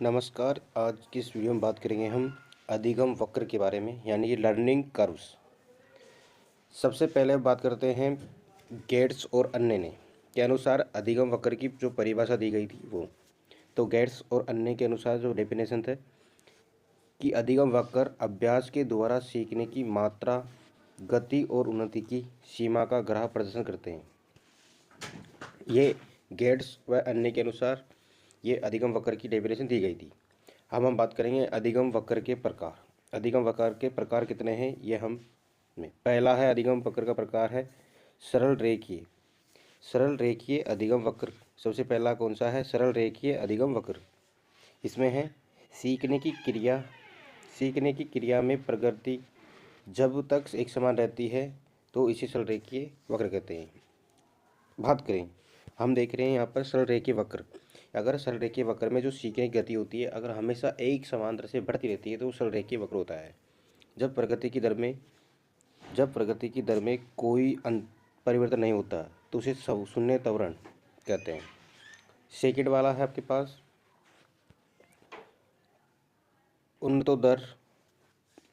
नमस्कार। आज की इस वीडियो में बात करेंगे हम अधिगम वक्र के बारे में, यानी कि लर्निंग कर्व्स। सबसे पहले बात करते हैं गेट्स और अन्य ने के अनुसार अधिगम वक्र की जो परिभाषा दी गई थी वो। तो गेट्स और अन्य के अनुसार जो डेफिनेशन थे कि अधिगम वक्र अभ्यास के द्वारा सीखने की मात्रा, गति और उन्नति की सीमा का ग्राफ प्रदर्शन करते हैं। ये गेट्स व अन्य के अनुसार ये अधिगम वक्र की डेफिनेशन दी गई थी। हम बात करेंगे अधिगम वक्र के प्रकार। अधिगम वक्र के प्रकार कितने हैं ये हम में पहला है अधिगम वक्र का प्रकार है सरल रेखीय। सरल रेखीय अधिगम वक्र सबसे पहला कौन सा है? सरल रेखीय अधिगम वक्र। इसमें है सीखने की क्रिया में प्रगति जब तक एक समान रहती है तो इसे सरल रेखीय वक्र कहते हैं। बात करें, हम देख रहे हैं यहाँ पर सरल रेखीय वक्र। अगर सरल रेखीय वक्र में जो सीखने की गति होती है अगर हमेशा एक समान दर से बढ़ती रहती है तो सरल रेखीय वक्र होता है। जब प्रगति की दर में कोई परिवर्तन नहीं होता तो उसे शून्य त्वरण कहते हैं। सेकंड वाला है आपके पास उन्नतोदर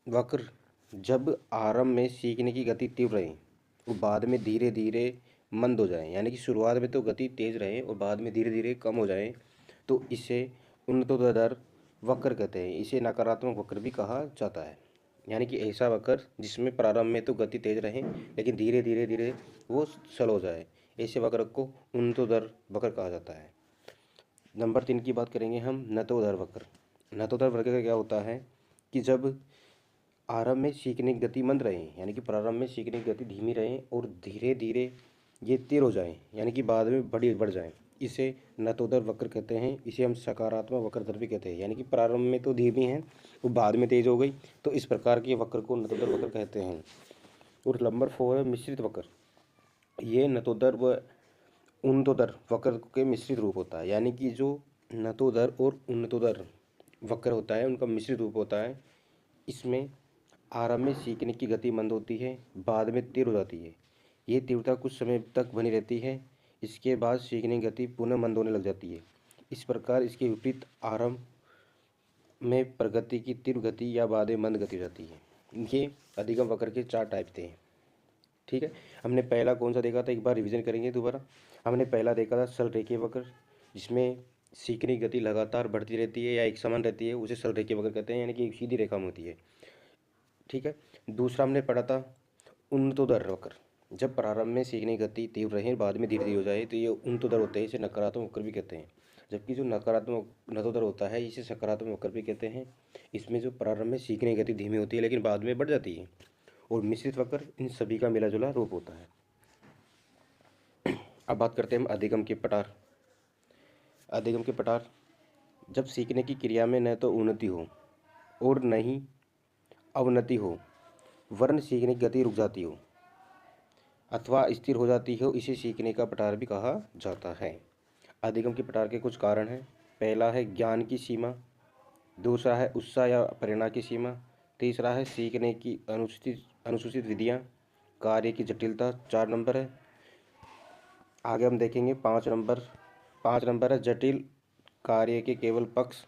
वक्र। जब आरंभ में सीखने की गति तीव्र रहे और बाद में धीरे धीरे मंद हो जाए, यानी कि शुरुआत में तो गति तेज रहे और बाद में धीरे धीरे कम हो जाए तो इसे उन्नतोदर वक्र कहते हैं। इसे नकारात्मक वक्र भी कहा जाता है, यानी कि ऐसा वक्र जिसमें प्रारंभ में तो गति तेज रहे लेकिन धीरे धीरे धीरे वो सरल हो जाए, ऐसे वक्र को उन्नतोदर वक्र कहा जाता है। नंबर 3 की बात करेंगे हम नतोदर वक्र। नतोदर वक्र का क्या होता है कि जब आरंभ में सीखने की गति मंद रहे, यानी कि प्रारंभ में सीखने की गति धीमी रहे और धीरे धीरे ये तेज हो जाए, यानी कि बाद में बढ़ जाए, इसे नतोदर वक्र कहते हैं। इसे हम सकारात्मक वक्र दर भी कहते हैं, यानी कि प्रारंभ में तो धीमी है वो बाद में तेज हो गई तो इस प्रकार के वक्र को नतोदर वक्र कहते हैं। और नंबर 4 है मिश्रित वक्र। ये नतोदर व उन्नतोदर वक्र के मिश्रित रूप होता है, यानी कि जो नतोदर और उन्नतोदर वक्र होता है उनका मिश्रित रूप होता है। इसमें आरंभ में सीखने की गति मंद होती है, बाद में तीव्र हो जाती है। ये तीव्रता कुछ समय तक बनी रहती है, इसके बाद सीखने की गति पुनः मंद होने लग जाती है। इस प्रकार इसके विपरीत आरंभ में प्रगति की तीव्र गति या बाद में मंद गति हो जाती है। ये अधिगम वक्र के 4 टाइप थे। ठीक है, हमने पहला कौन सा देखा था, एक बार रिवीजन करेंगे दोबारा। हमने पहला देखा था सरल रेखीय वक्र, जिसमें सीखने की गति लगातार बढ़ती रहती है या एक समान रहती है, उसे सरल रेखीय वक्र कहते हैं, यानी कि एक सीधी रेखा में होती है। ठीक है, दूसरा हमने पढ़ा था उन्नतोदर वक्र। जब प्रारंभ में सीखने की गति तीव्र रहे बाद में धीरे धीरे हो जाए तो ये उन्नतोदर होते हैं, इसे नकारात्मक वक्र भी कहते हैं। जबकि जो नकारात्मक नतोदर होता है इसे सकारात्मक वक्र भी कहते हैं। इसमें जो प्रारंभ में सीखने की गति धीमी होती है लेकिन बाद में बढ़ जाती है। और मिश्रित वक्र इन सभी का मिला जुला रूप होता है। अब बात करते हैं हम अधिगम के प्रकार। अधिगम के प्रकार, जब सीखने की क्रिया में न तो उन्नति हो और न ही अवनति हो, वरन सीखने की गति रुक जाती हो अथवा स्थिर हो जाती हो, इसे सीखने का प्रकार भी कहा जाता है। अधिगम के प्रकार के कुछ कारण हैं। पहला है ज्ञान की सीमा, दूसरा है उत्साह या प्रेरणा की सीमा, तीसरा है सीखने की अनुसूचित विधियाँ, कार्य की जटिलता 4 नंबर है। आगे हम देखेंगे 5 नंबर है जटिल कार्य के केवल पक्ष,